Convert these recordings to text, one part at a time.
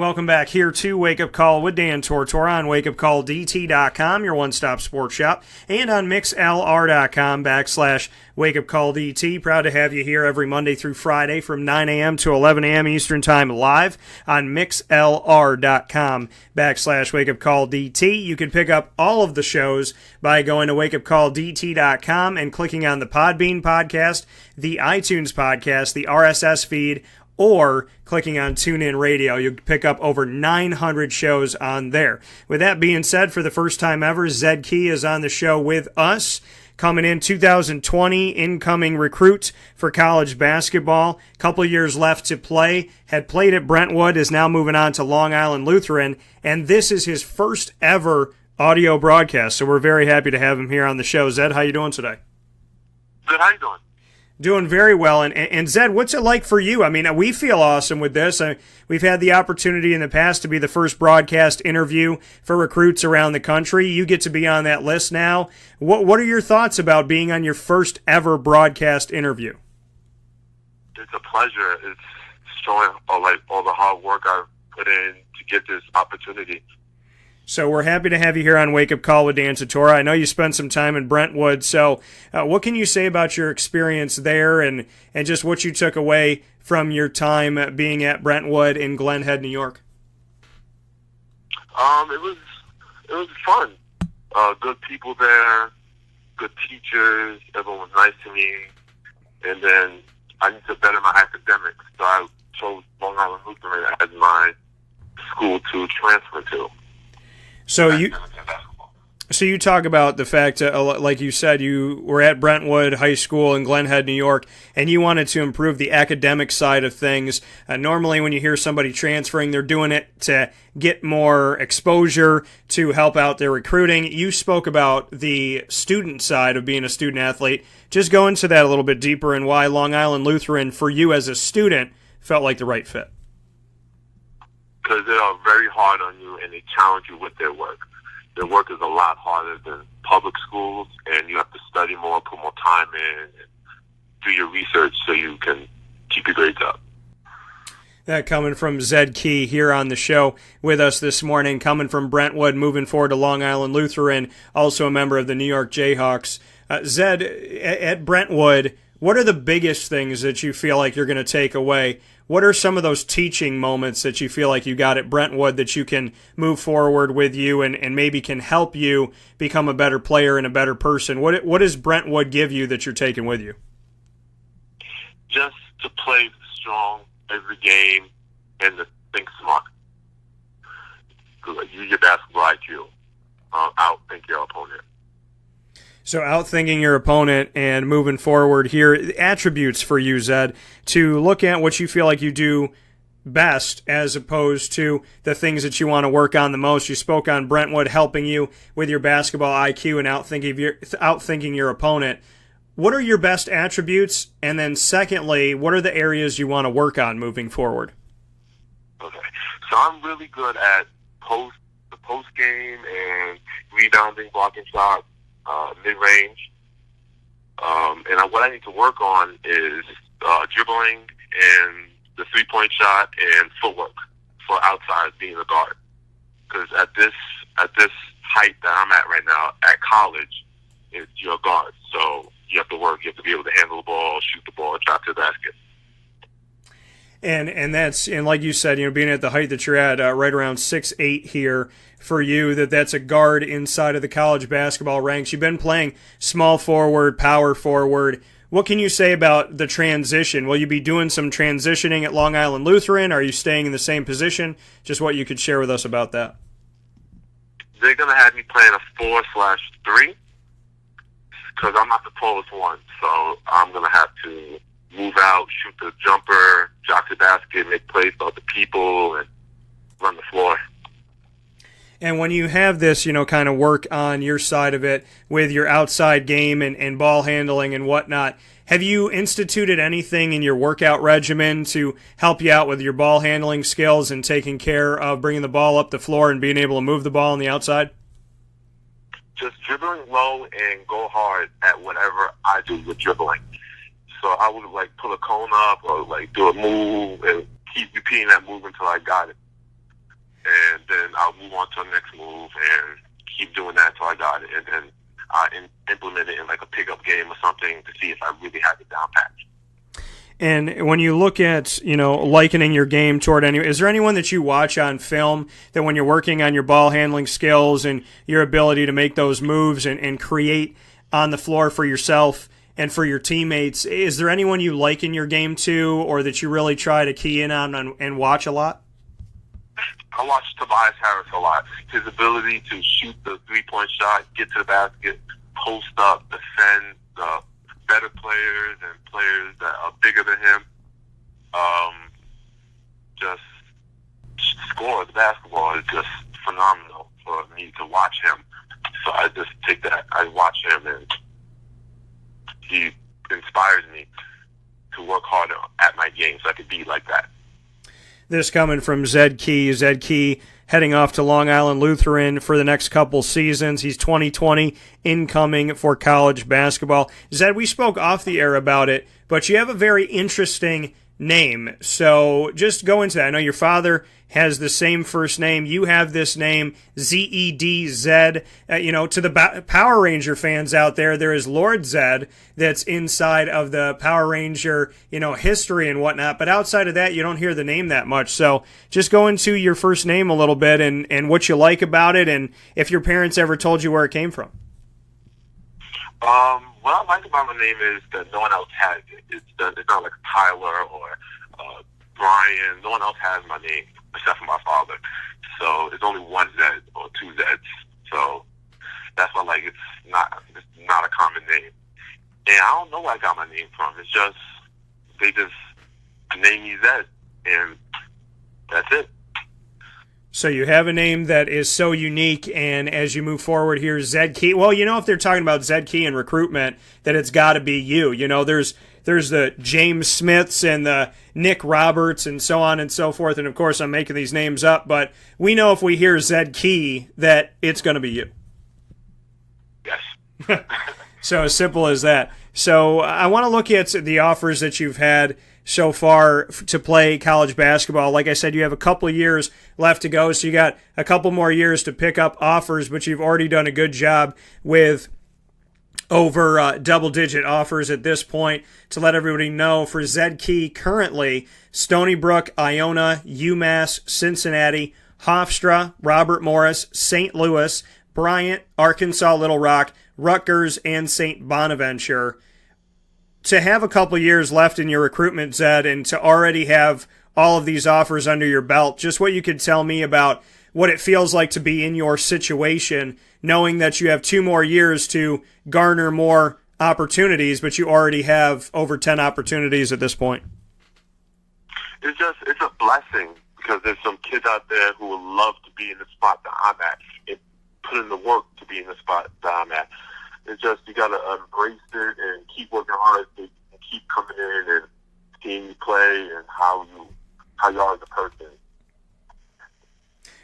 Welcome back here to Wake Up Call with Dan Tortora on wakeupcalldt.com, your one-stop sports shop, and on mixlr.com/wakeupcalldt. Proud to have you here every Monday through Friday from 9 a.m. to 11 a.m. Eastern Time live on mixlr.com/wakeupcalldt. You can pick up all of the shows by going to wakeupcalldt.com and clicking on the Podbean podcast, the iTunes podcast, the RSS feed, or clicking on TuneIn Radio. You'll pick up over 900 shows on there. With that being said, for the first time ever, Zed Key is on the show with us. Coming in 2020, incoming recruit for college basketball. Couple years left to play. Had played at Brentwood, is now moving on to Long Island Lutheran, and this is his first ever audio broadcast. So we're very happy to have him here on the show. Zed, how you doing today? Good, how you doing? Doing very well. And Zed, what's it like for you? I mean, we feel awesome with this. We've had the opportunity in the past to be the first broadcast interview for recruits around the country. You get to be on that list now. What are your thoughts about being on your first ever broadcast interview? It's a pleasure. It's showing all the hard work I've put in to get this opportunity. So we're happy to have you here on Wake Up Call with Dan Tortora. I know you spent some time in Brentwood, so what can you say about your experience there and just what you took away from your time being at Brentwood in Glen Head, New York? It was fun. Good people there, good teachers, everyone was nice to me, and then I need to better my academics, so I chose Long Island Lutheran as my school to transfer to. So you talk about the fact, like you said, you were at Brentwood High School in Glen Head, New York, and you wanted to improve the academic side of things. Normally when you hear somebody transferring, they're doing it to get more exposure, to help out their recruiting. You spoke about the student side of being a student athlete. Just go into that a little bit deeper and why Long Island Lutheran, for you as a student, felt like the right fit. Because they are very hard on you and they challenge you with their work. Their work is a lot harder than public schools, and you have to study more, put more time in, and do your research so you can keep your grades up. That coming from Zed Key here on the show with us this morning, coming from Brentwood, moving forward to Long Island Lutheran, also a member of the New York Jayhawks. Zed, at Brentwood, what are the biggest things that you feel like you're going to take away? What are some of those teaching moments that you feel like you got at Brentwood that you can move forward with you and maybe can help you become a better player and a better person? What does Brentwood give you that you're taking with you? Just to play strong every game and to think smart. Use your basketball IQ. Outthink your opponent. So outthinking your opponent and moving forward here, attributes for you, Zed, to look at what you feel like you do best as opposed to the things that you want to work on the most. You spoke on Brentwood helping you with your basketball IQ and outthinking your opponent. What are your best attributes? And then secondly, what are the areas you want to work on moving forward? Okay. So I'm really good at the post game and rebounding, blocking shots. Mid-range. And what I need to work on is dribbling and the three-point shot and footwork for outside being a guard. Because at this height that I'm at right now, at college, you're a guard. So you have to work. You have to be able to handle the ball, shoot the ball, drive to the basket. And like you said, being at the height that you're at, right around 6'8" here for you, that's a guard inside of the college basketball ranks. You've been playing small forward, power forward. What can you say about the transition? Will you be doing some transitioning at Long Island Lutheran? Are you staying in the same position? Just what you could share with us about that. They're going to have me playing a 4/3 because I'm not the tallest one, so I'm going to have to move out, shoot the jumper, jock the basket, make plays about the people, and run the floor. And when you have this, kind of work on your side of it with your outside game and ball handling and whatnot, have you instituted anything in your workout regimen to help you out with your ball handling skills and taking care of bringing the ball up the floor and being able to move the ball on the outside? Just dribbling low and go hard at whatever I do with dribbling. So I would pull a cone up or do a move and keep repeating that move until I got it. then I'll move on to the next move and keep doing that until I got it, and then implement it in like a pickup game or something to see if I really have it down pat. And when you look at, likening your game toward is there anyone that you watch on film that when you're working on your ball handling skills and your ability to make those moves and create on the floor for yourself and for your teammates, is there anyone you liken your game to or that you really try to key in on and watch a lot? I watch Tobias Harris a lot. His ability to shoot the three-point shot, get to the basket, post up, defend better players and players that are bigger than him, just score the basketball is just phenomenal for me to watch him. So I just take that, I watch him, and he inspires me to work harder at my game so I could be like that. This coming from Zed Key. Zed Key heading off to Long Island Lutheran for the next couple seasons. He's 2020 incoming for college basketball. Zed, we spoke off the air about it, but you have a very interesting name. So just go into that. I know your father has the same first name. You have this name, Z-E-D-Z. To the Power Ranger fans out there, there is Lord Zed that's inside of the Power Ranger, history and whatnot. But outside of that, you don't hear the name that much. So just go into your first name a little bit and what you like about it and if your parents ever told you where it came from. What I like about my name is that no one else has it. It's not like Tyler or Brian. No one else has my name except for my father. So there's only one Zed or two Zeds. So that's why it's not a common name. And I don't know where I got my name from. It's just they just named me Zed, and that's it. So you have a name that is so unique, and as you move forward here, Zed Key. Well, if they're talking about Zed Key and recruitment, that it's got to be you. There's the James Smiths and the Nick Roberts and so on and so forth, and of course I'm making these names up, but we know if we hear Zed Key that it's going to be you. Yes. So as simple as that. So I want to look at the offers that you've had so far to play college basketball. Like I said, you have a couple of years left to go, so you got a couple more years to pick up offers, but you've already done a good job with over double-digit offers at this point. To let everybody know, for Zed Key currently, Stony Brook, Iona, UMass, Cincinnati, Hofstra, Robert Morris, St. Louis, Bryant, Arkansas Little Rock, Rutgers, and St. Bonaventure. To have a couple years left in your recruitment, Zed, and to already have all of these offers under your belt, just what you could tell me about what it feels like to be in your situation, knowing that you have 2 more years to garner more opportunities, but you already have over 10 opportunities at this point. It's a blessing because there's some kids out there who would love to be in the spot that I'm at and put in the work to be in the spot that I'm at. It's just you got to embrace it and keep working hard and keep coming in and seeing you play and how you are as a person.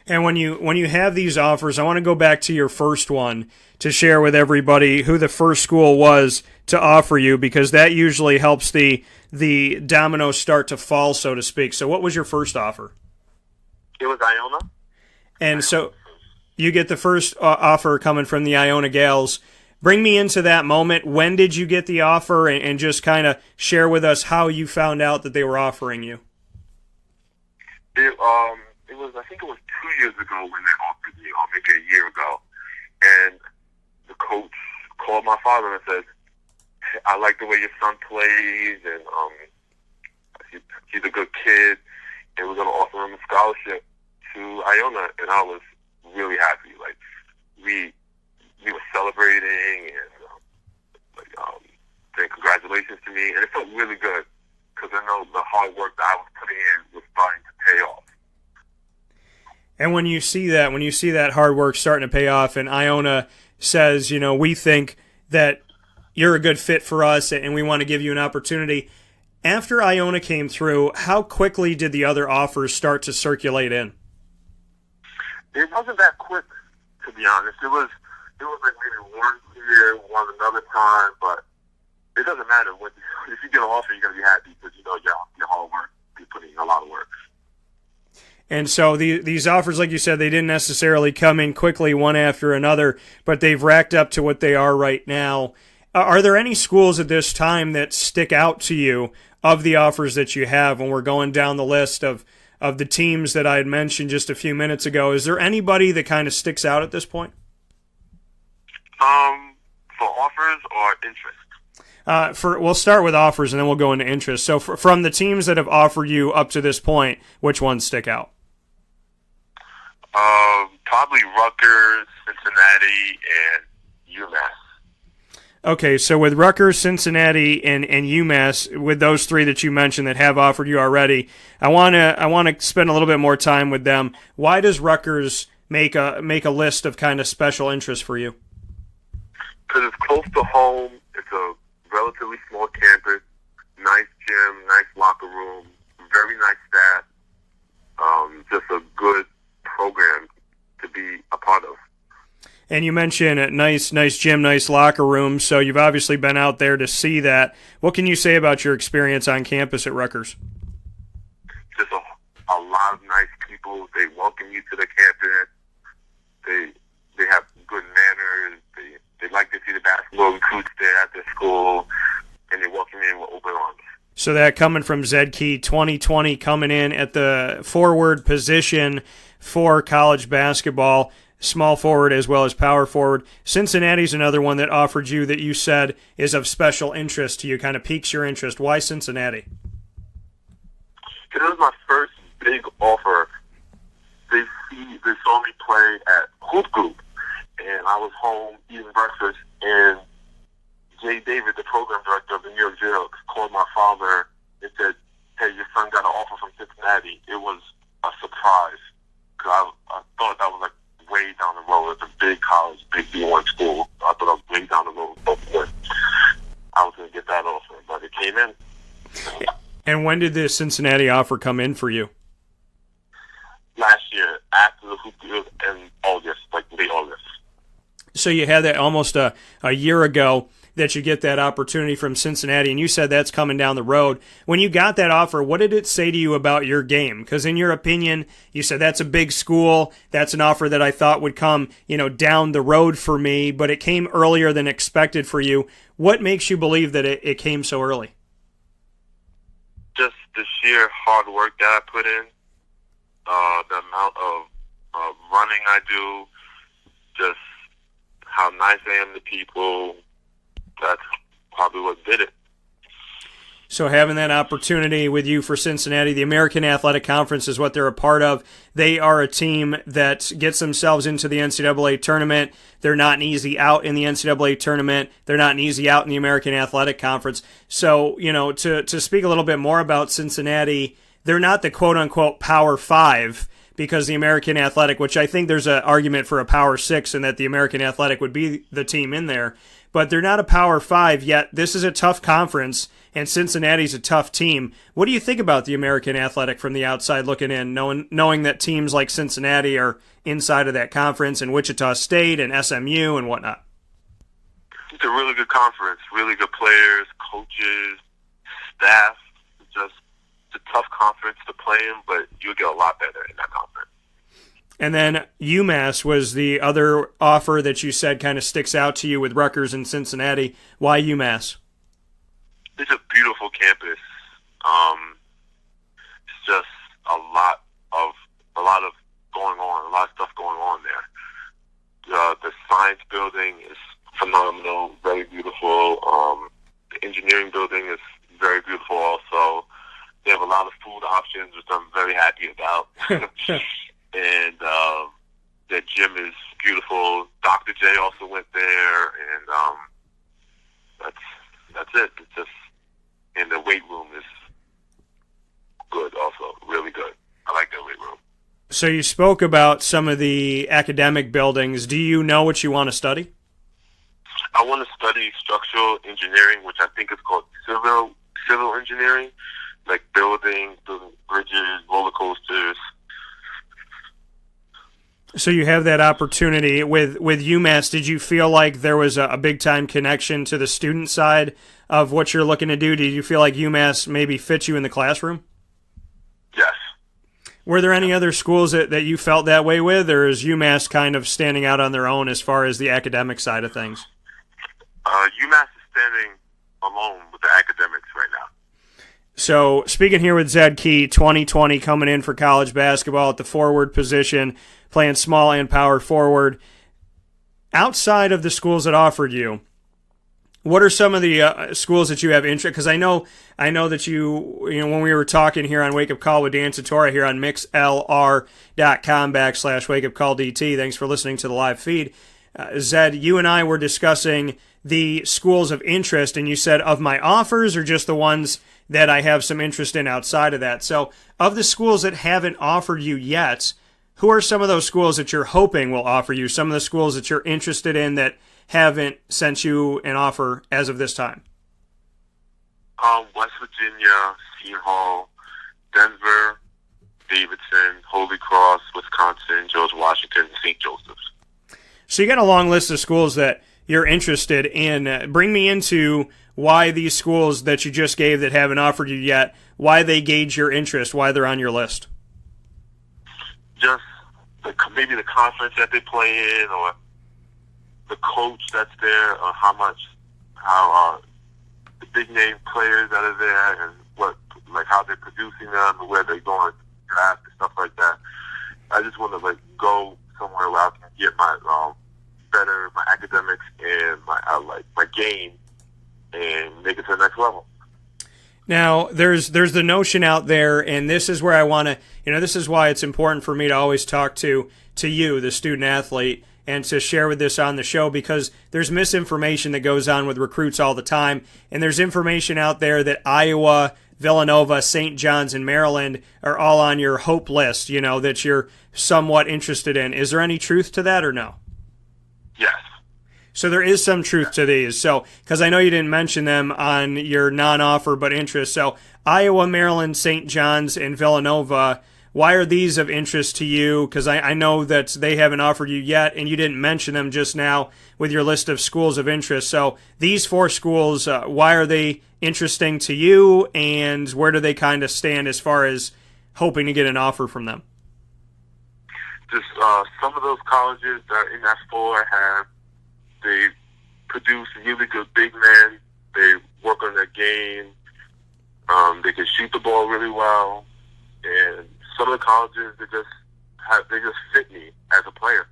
And when you have these offers, I want to go back to your first one to share with everybody who the first school was to offer you, because that usually helps the dominoes start to fall, so to speak. So what was your first offer? It was Iona. And so you get the first offer coming from the Iona Gales. Bring me into that moment. When did you get the offer, and just kind of share with us how you found out that they were offering you? I think it was 2 years ago when they offered me, or maybe a year ago. And the coach called my father and said, hey, I like the way your son plays, and he's a good kid, and we're going to offer him a scholarship to Iona. And I was really happy. We were celebrating and saying congratulations to me, and it felt really good because I know the hard work that I was putting in was starting to pay off. And when you see that hard work starting to pay off, and Iona says, we think that you're a good fit for us, and we want to give you an opportunity. After Iona came through, how quickly did the other offers start to circulate in? It wasn't that quick, to be honest. It was like maybe one here, one another time, but it doesn't matter. If you get an offer, you're going to be happy because you know your hard work. You're putting in a lot of work. And so these offers, like you said, they didn't necessarily come in quickly one after another, but they've racked up to what they are right now. Are there any schools at this time that stick out to you of the offers that you have when we're going down the list of the teams that I had mentioned just a few minutes ago? Is there anybody that kind of sticks out at this point? For offers or interest? We'll start with offers and then we'll go into interest. So from the teams that have offered you up to this point, which ones stick out? Probably Rutgers, Cincinnati, and UMass. Okay, so with Rutgers, Cincinnati, and UMass, with those three that you mentioned that have offered you already, I want to spend a little bit more time with them. Why does Rutgers make a list of kind of special interest for you? Because it's close to home. It's a relatively small campus, nice gym, nice locker room, very nice staff. Just a good program to be a part of. And you mentioned a nice gym, nice locker room, so you've obviously been out there to see that. What can you say about your experience on campus at Rutgers? Just a lot of nice people. They welcome you to the campus. They have good manners. They like to see the basketball recruits there at their school, and they welcome you in with open arms. So that coming from Zed Key, 2020, coming in at the forward position for college basketball, small forward as well as power forward. Cincinnati's another one that offered you that you said is of special interest to you, kind of piques your interest. Why Cincinnati? It was my first big offer. They saw me play at Hoop Group, and I was home eating breakfast, and Jay David, the program director of the New York Jayhawks, called my father and said, "Hey, your son got an offer from Cincinnati." It was a surprise because I thought that was like way down the road. It's a big college, big D1 school. I thought I was way down the road before I was going to get that offer, but it came in. And when did the Cincinnati offer come in for you? Last year, after the Hoop Group in August, like late August. So you had that almost a year ago that you get that opportunity from Cincinnati, and you said that's coming down the road. When you got that offer, what did it say to you about your game? Because in your opinion, you said that's a big school, that's an offer that I thought would come, down the road for me, but it came earlier than expected for you. What makes you believe that it came so early? Just the sheer hard work that I put in, the amount of running I do, just how nice I am to people. That's probably what did it. So having that opportunity with you for Cincinnati, the American Athletic Conference is what they're a part of. They are a team that gets themselves into the NCAA tournament. They're not an easy out in the NCAA tournament. They're not an easy out in the American Athletic Conference. So, to speak a little bit more about Cincinnati, they're not the quote-unquote Power 5, because the American Athletic, which I think there's an argument for a Power 6 and that the American Athletic would be the team in there, but they're not a Power 5 yet. This is a tough conference, and Cincinnati's a tough team. What do you think about the American Athletic from the outside looking in, knowing that teams like Cincinnati are inside of that conference, and Wichita State and SMU and whatnot? It's a really good conference, really good players, coaches, staff. It's a tough conference to play in, but you'll get a lot better in that conference. And then UMass was the other offer that you said kind of sticks out to you with Rutgers and Cincinnati. Why UMass? It's a beautiful campus. It's just a lot of going on, a lot of stuff going on there. The science building is phenomenal, very beautiful. The engineering building is very beautiful also. They have a lot of food options, which I'm very happy about. And their gym is beautiful. Dr. J also went there, and that's it. It's just, and the weight room is good also, really good. I like their weight room. So you spoke about some of the academic buildings. Do you know what you want to study? I want to study structural engineering, which I think is called civil engineering, like building bridges, roller coasters. So you have that opportunity with UMass. Did you feel like there was a big-time connection to the student side of what you're looking to do? Did you feel like UMass maybe fit you in the classroom? Yes. Were there any other schools that you felt that way with, or is UMass kind of standing out on their own as far as the academic side of things? UMass is standing alone with the academics right now. So, speaking here with Zed Key, 2020 coming in for college basketball at the forward position, playing small and power forward. Outside of the schools that offered you, what are some of the schools that you have interest? Because I know that you when we were talking here on Wake Up Call with Dan Tortora here on mixlr.com/wakeupcalldt. Thanks for listening to the live feed. Zed, you and I were discussing the schools of interest, and you said of my offers or just the ones that I have some interest in outside of that. So of the schools that haven't offered you yet, who are some of those schools that you're hoping will offer you? Some of the schools that you're interested in that haven't sent you an offer as of this time? West Virginia, Seton Hall, Denver, Davidson, Holy Cross, Wisconsin, George Washington, and St. Joseph's. So you got a long list of schools that you're interested in. Bring me into why these schools that you just gave that haven't offered you yet, why they gauge your interest, why they're on your list. Just maybe the conference that they play in, or the coach that's there, or how the big name players that are there, and how they're producing them, and where they're going to draft and stuff like that. I just want to go somewhere where I can get my my academics and my game, and make it to the next level. Now, there's the notion out there, and this is where I want to, this is why it's important for me to always talk to you, the student athlete, and to share with this on the show, because there's misinformation that goes on with recruits all the time, and there's information out there that Iowa, Villanova, St. John's, and Maryland are all on your hope list, that you're somewhat interested in. Is there any truth to that or no? Yes. So there is some truth to these. So, because I know you didn't mention them on your non-offer but interest. So Iowa, Maryland, St. John's, and Villanova, why are these of interest to you? Because I know that they haven't offered you yet, and you didn't mention them just now with your list of schools of interest. So these four schools, why are they interesting to you, and where do they kind of stand as far as hoping to get an offer from them? Just some of those colleges that are in that four they produce really good big men. They work on their game. They can shoot the ball really well, and some of the colleges they just fit me as a player.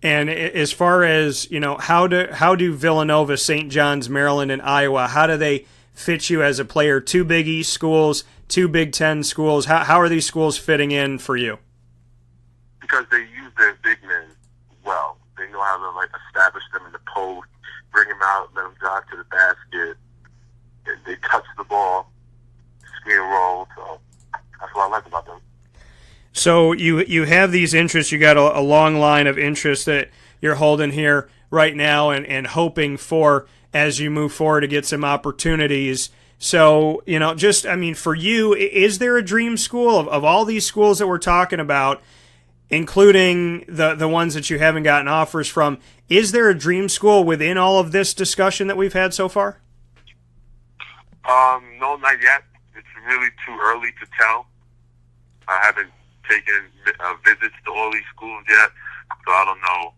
And as far as how do Villanova, St. John's, Maryland, and Iowa, how do they fit you as a player? Two Big East schools, two Big Ten schools. How are these schools fitting in for you? Because they use their big men well. They know how to establish them in the post, bring them out, let them drive to the basket. And they touch the ball, screen and roll. So that's what I like about them. So you have these interests. You got a long line of interests that you're holding here right now and hoping for as you move forward to get some opportunities. So, for you, is there a dream school of all these schools that we're talking about, including the ones that you haven't gotten offers from? Is there a dream school within all of this discussion that we've had so far? No, not yet. It's really too early to tell. I haven't taken visits to all these schools yet, so I don't know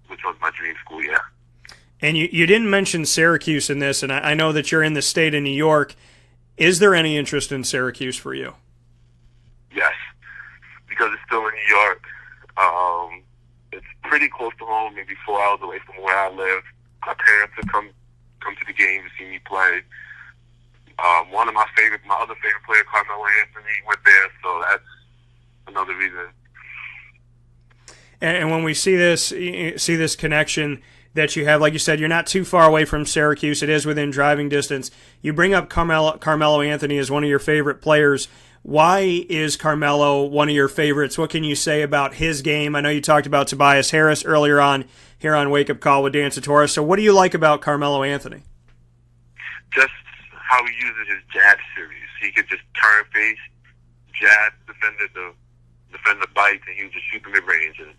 which one's my dream school yet. And you didn't mention Syracuse in this, and I know that you're in the state of New York. Is there any interest in Syracuse for you? Yes, because it's still in New York. It's pretty close to home, maybe 4 hours away from where I live. My parents have come to the game to see me play. One of my other favorite player, Carmelo Anthony, went there, so that's another reason. And when we see this connection that you have, like you said, you're not too far away from Syracuse. It is within driving distance. You bring up Carmelo Anthony as one of your favorite players. Why is Carmelo one of your favorites? What can you say about his game? I know you talked about Tobias Harris earlier on here on Wake Up Call with Dan Tortora. So what do you like about Carmelo Anthony? Just how he uses his jab series. He could just turn face, jab, defend the bite, and he would just shoot the mid-range. And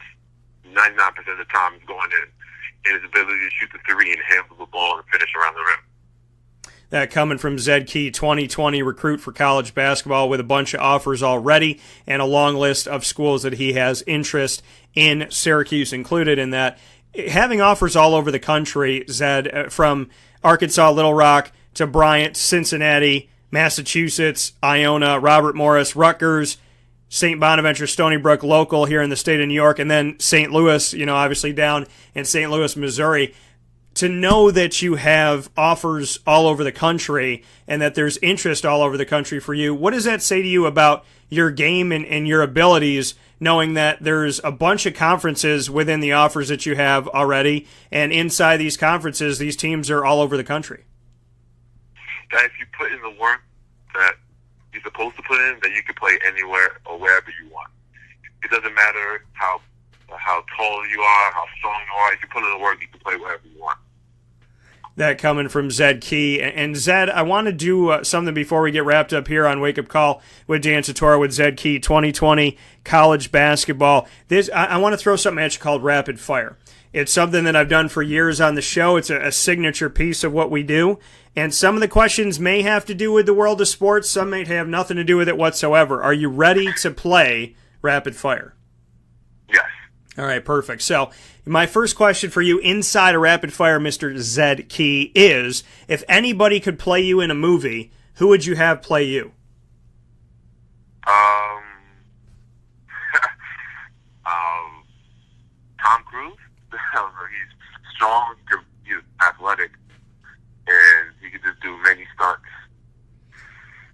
99% of the time he's going in. And his ability to shoot the three and handle the ball and finish around the rim. That coming from Zed Key, 2020 recruit for college basketball with a bunch of offers already and a long list of schools that he has interest in, Syracuse included in that. Having offers all over the country, Zed, from Arkansas, Little Rock to Bryant, Cincinnati, Massachusetts, Iona, Robert Morris, Rutgers, St. Bonaventure, Stony Brook local here in the state of New York, and then St. Louis, obviously down in St. Louis, Missouri. To know that you have offers all over the country and that there's interest all over the country for you, what does that say to you about your game and your abilities, knowing that there's a bunch of conferences within the offers that you have already, and inside these conferences, these teams are all over the country? That if you put in the work that you're supposed to put in, that you can play anywhere or wherever you want. It doesn't matter how tall you are, how strong you are. If you put in the work, you can play wherever you want. That coming from Zed Key. And Zed, I want to do something before we get wrapped up here on Wake Up Call with Dan Tortora with Zed Key, 2020 college basketball. I want to throw something at you called Rapid Fire. It's something that I've done for years on the show. It's a signature piece of what we do. And some of the questions may have to do with the world of sports. Some may have nothing to do with it whatsoever. Are you ready to play Rapid Fire? Yes. All right, perfect. So my first question for you inside of Rapid Fire, Mr. Zed Key, is if anybody could play you in a movie, who would you have play you? Tom Cruise. He's strong, he's athletic, and he can just do many stunts.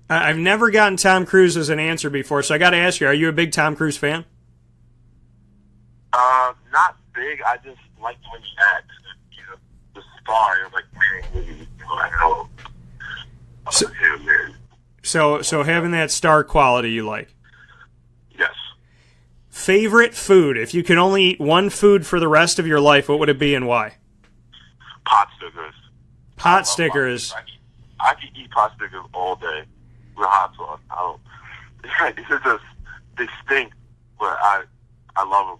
I've never gotten Tom Cruise as an answer before, so I got to ask you, are you a big Tom Cruise fan? Not big. I just like when he acts. The star. I'm like, man, I know. So having that star quality you like. Yes. Favorite food? If you could only eat one food for the rest of your life, what would it be and why? Pot stickers. Pot stickers. I can eat pot stickers all day with hot sauce. They stink, but I love them.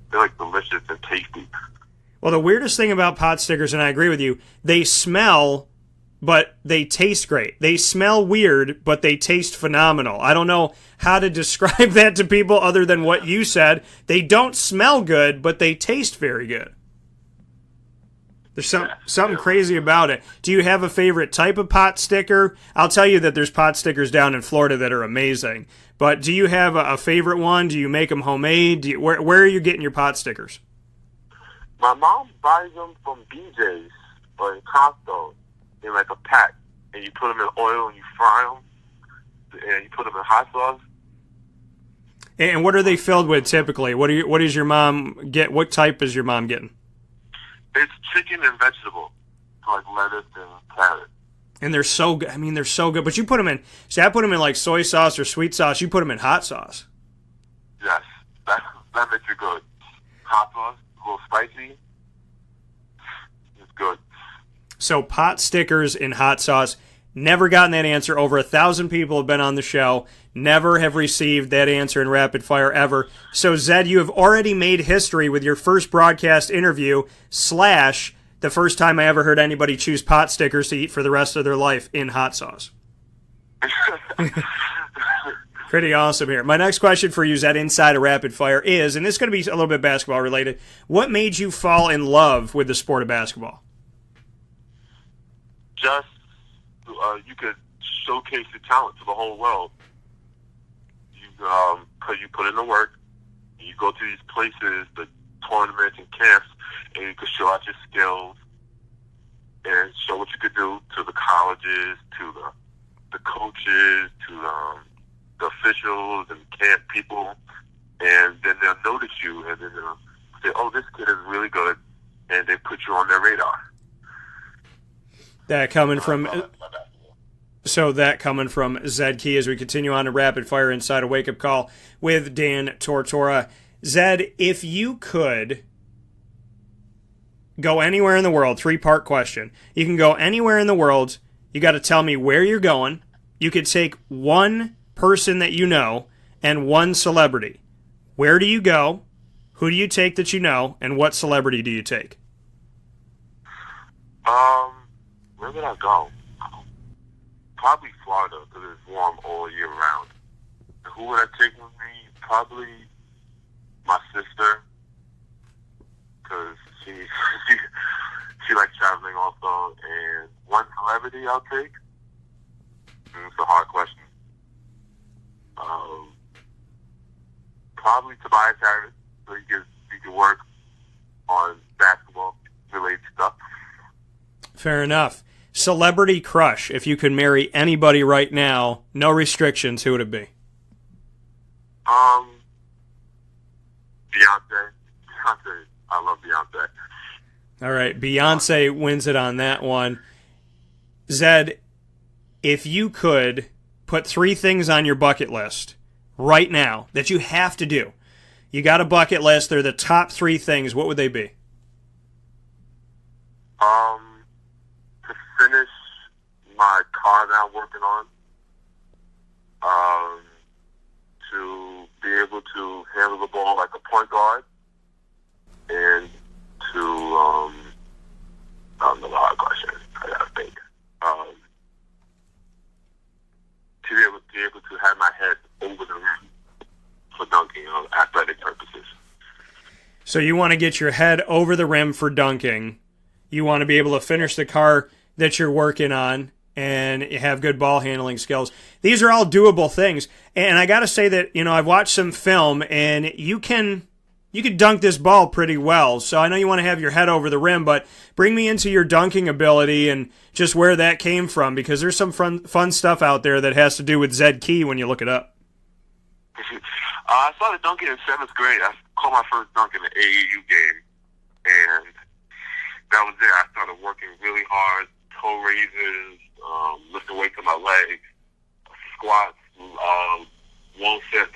They're like delicious and tasty. Well, the weirdest thing about pot stickers, and I agree with you, they smell, but they taste great. They smell weird, but they taste phenomenal. I don't know how to describe that to people other than what you said. They don't smell good, but they taste very good. There's something crazy about it. Do you have a favorite type of pot sticker? I'll tell you that there's pot stickers down in Florida that are amazing. But do you have a favorite one? Do you make them homemade? Where are you getting your pot stickers? My mom buys them from BJ's or in Costco in like a pack. And you put them in oil and you fry them. And you put them in hot sauce. And what are they filled with typically? What does your mom get? What type is your mom getting? It's chicken and vegetable, like lettuce and carrot. And they're so good. I mean, they're so good. But you put them in, see, I put them in like soy sauce or sweet sauce. You put them in hot sauce. Yes, that makes it good. Hot sauce, a little spicy. It's good. So pot stickers in hot sauce. Never gotten that answer. Over 1,000 people have been on the show. Never have received that answer in Rapid Fire ever. So, Zed, you have already made history with your first broadcast interview / the first time I ever heard anybody choose pot stickers to eat for the rest of their life in hot sauce. Pretty awesome here. My next question for you, Zed, inside of Rapid Fire is, and this is going to be a little bit basketball related, what made you fall in love with the sport of basketball? Just you could showcase your talent to the whole world. You put in the work, you go to these places, the tournaments and camps, and you can show out your skills and show what you could do to the colleges, to the coaches, to the officials and camp people, and then they'll notice you, and then they'll say, "Oh, this kid is really good," and they put you on their radar. That coming from Zed Key as we continue on to Rapid Fire inside a Wake Up Call with Dan Tortora. Zed, if you could go anywhere in the world, 3-part question. You can go anywhere in the world. You got to tell me where you're going. You could take one person that you know and one celebrity. Where do you go? Who do you take that you know? And what celebrity do you take? Where would I go? probably Florida because it's warm all year round. And who would I take with me? Probably my sister, because she likes traveling also. And one celebrity I'll take. It's a hard question. Probably Tobias Harris, so he can work on basketball related stuff. Fair enough. Celebrity crush. If you could marry anybody right now, no restrictions, who would it be? Beyonce. I love Beyonce. All right, Beyonce wins it on that one. Zed, if you could put 3 things on your bucket list right now that you have to do, you got a bucket list, they're the top 3 things, what would they be? To finish my car that I'm working on, to be able to handle the ball like a point guard, and to, I don't know the hard question, I gotta think. To be able to have my head over the rim for dunking on athletic purposes. So you want to get your head over the rim for dunking. You want to be able to finish the car that you're working on and have good ball handling skills. These are all doable things. And I got to say that, I've watched some film and you can dunk this ball pretty well. So I know you want to have your head over the rim, but bring me into your dunking ability and just where that came from, because there's some fun stuff out there that has to do with Zed Key when you look it up. I started dunking in 7th grade. I caught my first dunk in the AAU game, and that was it. I started working really hard, toe raises, lifting weights on my legs, squats, wall sits,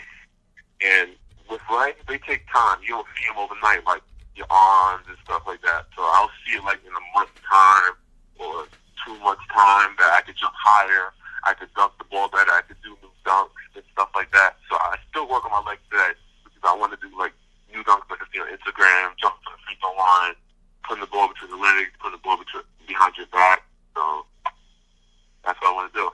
and with legs, they take time. You don't see them overnight, like your arms and stuff like that. So I'll see it like in a month's time or 2 months' time that I could jump higher, I could dunk the ball better, I could do new dunks and stuff like that. So I still work on my legs today because I want to do like new dunks like I see on Instagram, jump to the free throw line, putting the ball between the legs, putting the ball behind your back. So that's what I want to do.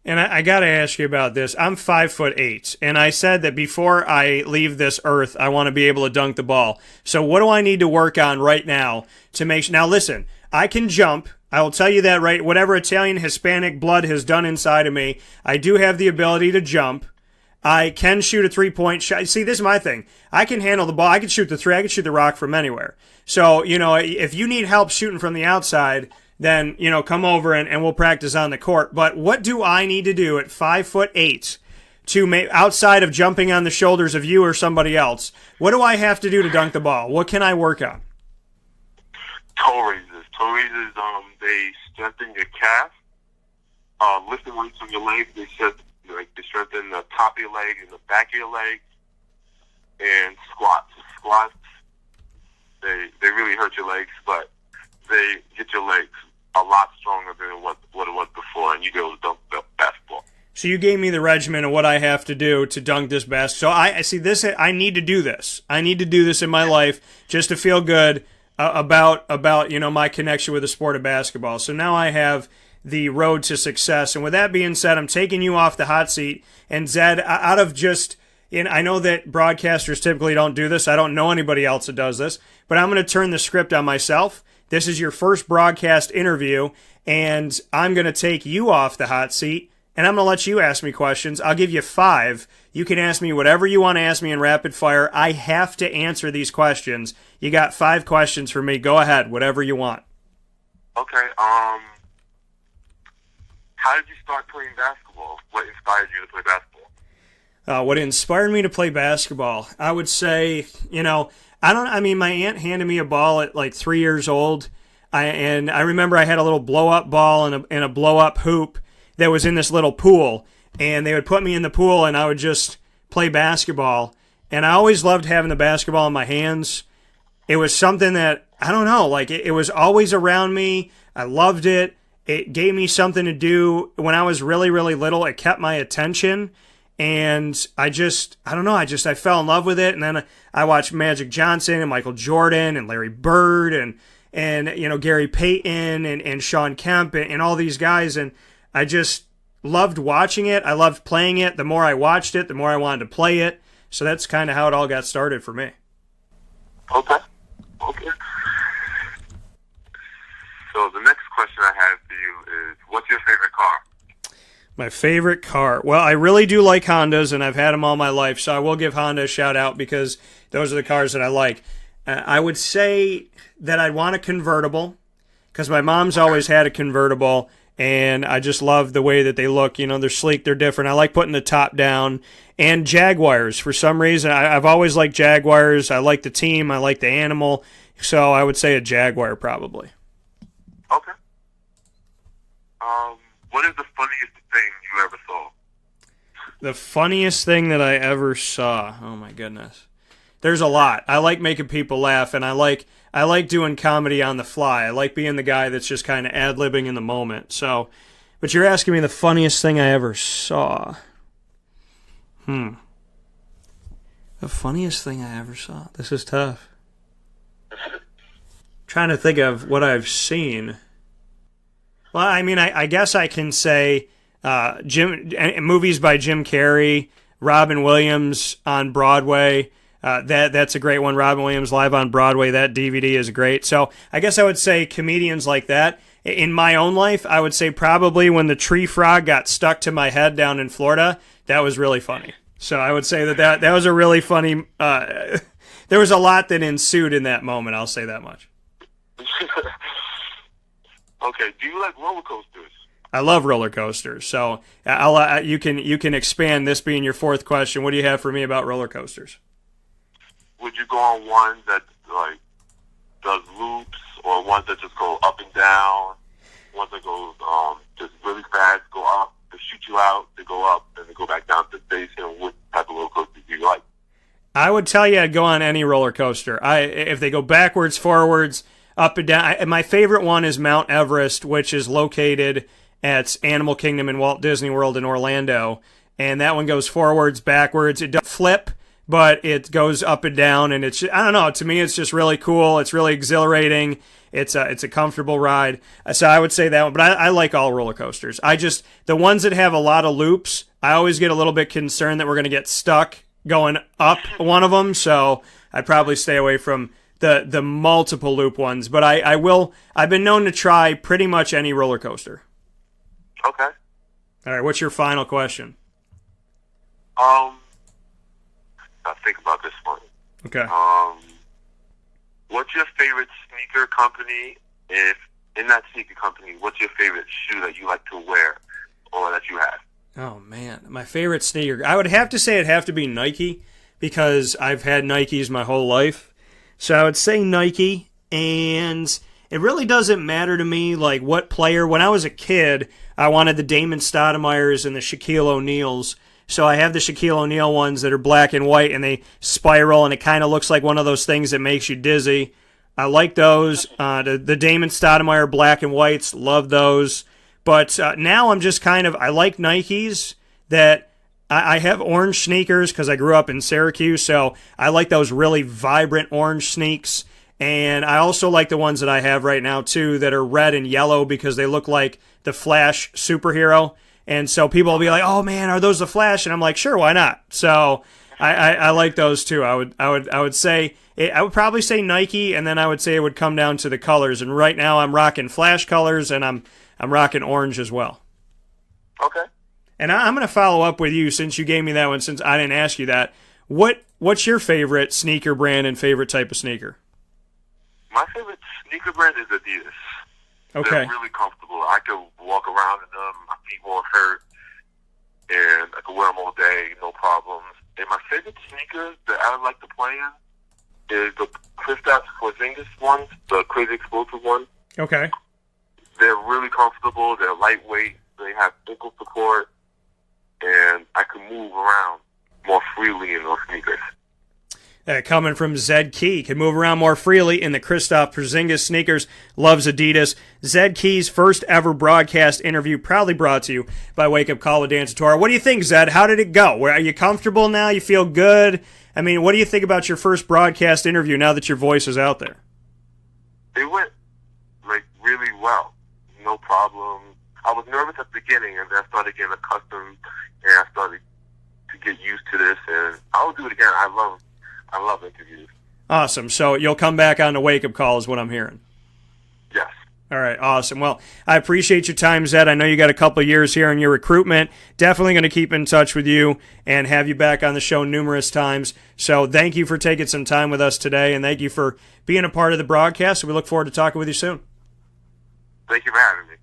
And I got to ask you about this. I'm 5'8", and I said that before I leave this earth, I want to be able to dunk the ball. So what do I need to work on right now to make sure? Now listen, I can jump. I will tell you that, right? Whatever Italian, Hispanic blood has done inside of me, I do have the ability to jump. I can shoot a 3-point shot. See, this is my thing. I can handle the ball. I can shoot the 3. I can shoot the rock from anywhere. So, if you need help shooting from the outside, then, come over and we'll practice on the court. But what do I need to do at 5'8" to make, outside of jumping on the shoulders of you or somebody else? What do I have to do to dunk the ball? What can I work on? Toe raises. Toe raises, they strengthen your calf. Lifting weights on your legs, they strengthen the top of your leg and the back of your leg. And squats. Squats, they really hurt your legs, but they get your legs a lot stronger than what it was before, and you be able to dunk the basketball. So you gave me the regimen of what I have to do to dunk this basketball. So I see this. I need to do this. I need to do this in my life just to feel good about my connection with the sport of basketball. So now I have the road to success. And with that being said, I'm taking you off the hot seat. And Zed, out of just, I know that broadcasters typically don't do this. I don't know anybody else that does this, but I'm going to turn the script on myself. This is your first broadcast interview, and I'm going to take you off the hot seat, and I'm going to let you ask me questions. I'll give you 5. You can ask me whatever you want to ask me in rapid fire. I have to answer these questions. You got 5 questions for me. Go ahead, whatever you want. Okay. How did you start playing basketball? What inspired you to play basketball? What inspired me to play basketball? I would say, my aunt handed me a ball at like 3 years old. And I remember I had a little blow-up ball and a blow-up hoop that was in this little pool. And they would put me in the pool and I would just play basketball. And I always loved having the basketball in my hands. It was something that, I don't know, like it was always around me. I loved it. It gave me something to do when I was really, really little. It kept my attention. And I fell in love with it. And then I watched Magic Johnson and Michael Jordan and Larry Bird and Gary Payton and Sean Kemp and all these guys. And I just loved watching it. I loved playing it. The more I watched it, the more I wanted to play it. So that's kind of how it all got started for me. Okay. So the next question I have for you is, what's your favorite car? My favorite car. Well, I really do like Hondas, and I've had them all my life, so I will give Honda a shout out because those are the cars that I like. I would say that I'd want a convertible because my mom's always had a convertible, and I just love the way that they look. You know, they're sleek, they're different. I like putting the top down. And Jaguars, for some reason. I've always liked Jaguars. I like the team. I like the animal. So I would say a Jaguar probably. Okay. What is the funniest thing you ever saw? The funniest thing that I ever saw. Oh my goodness. There's a lot. I like making people laugh, and I like doing comedy on the fly. I like being the guy that's just kind of ad-libbing in the moment. So, but you're asking me the funniest thing I ever saw. The funniest thing I ever saw. This is tough. Trying to think of what I've seen. Well, I mean, I guess I can say movies by Jim Carrey, Robin Williams on Broadway. That's a great one. Robin Williams live on Broadway. That DVD is great. So I guess I would say comedians like that. In my own life, I would say probably when the tree frog got stuck to my head down in Florida. That was really funny. So I would say that was a really funny. There was a lot that ensued in that moment. I'll say that much. Okay. Do you like roller coasters? I love roller coasters. So you can expand this being your fourth question. What do you have for me about roller coasters? Would you go on one that like does loops, or one that just go up and down, one that goes just really fast, go up to shoot you out, to go up, and then go back down to the station? What type of roller coaster do you like? I would tell you I'd go on any roller coaster. If they go backwards, forwards, up and down. My favorite one is Mount Everest, which is located at Animal Kingdom in Walt Disney World in Orlando. And that one goes forwards, backwards. It doesn't flip, but it goes up and down. And it's, I don't know, to me it's just really cool. It's really exhilarating. It's a comfortable ride. So I would say that one. But I like all roller coasters. The ones that have a lot of loops, I always get a little bit concerned that we're going to get stuck going up one of them. So I'd probably stay away from the multiple loop ones, but I've been known to try pretty much any roller coaster. Okay. All right, what's your final question? I'll think about this one. Okay. What's your favorite sneaker company? If in that sneaker company, what's your favorite shoe that you like to wear or that you have? Oh man, my favorite sneaker. I would have to say it'd have to be Nike because I've had Nikes my whole life. So I would say Nike, and it really doesn't matter to me like what player. When I was a kid, I wanted the Damon Stoudemire's and the Shaquille O'Neal's. So I have the Shaquille O'Neal ones that are black and white, and they spiral, and it kind of looks like one of those things that makes you dizzy. I like those. The Damon Stoudemire black and whites, love those. But now I'm just I like Nikes that... I have orange sneakers because I grew up in Syracuse, so I like those really vibrant orange sneaks. And I also like the ones that I have right now, too, that are red and yellow because they look like the Flash superhero. And so people will be like, oh, man, are those the Flash? And I'm like, sure, why not? So I like those, too. I would probably say Nike, and then I would say it would come down to the colors. And right now I'm rocking Flash colors, and I'm rocking orange as well. Okay. And I'm going to follow up with you since you gave me that one, since I didn't ask you that. What's your favorite sneaker brand and favorite type of sneaker? My favorite sneaker brand is Adidas. Okay. They're really comfortable. I could walk around in them. My feet won't hurt. And I could wear them all day, no problems. And my favorite sneakers that I like to play in is the Kristaps Porzingis ones, the Crazy Explosive ones. Okay. They're really comfortable. They're lightweight. They have ankle support. And I can move around more freely in those sneakers. Coming from Zed Key, can move around more freely in the Kristaps Porzingis sneakers, loves Adidas. Zed Key's first ever broadcast interview, proudly brought to you by Wake Up Call with Dan Tortora. What do you think, Zed? How did it go? Are you comfortable now? You feel good? I mean, what do you think about your first broadcast interview now that your voice is out there? It went, really well. No problem. I was nervous at the beginning, and then I started getting accustomed, and I started to get used to this, and I'll do it again. I love interviews. Awesome. So you'll come back on the Wake Up Call is what I'm hearing. Yes. All right, awesome. Well, I appreciate your time, Zed. I know you got a couple of years here in your recruitment. Definitely going to keep in touch with you and have you back on the show numerous times. So thank you for taking some time with us today, and thank you for being a part of the broadcast. We look forward to talking with you soon. Thank you for having me.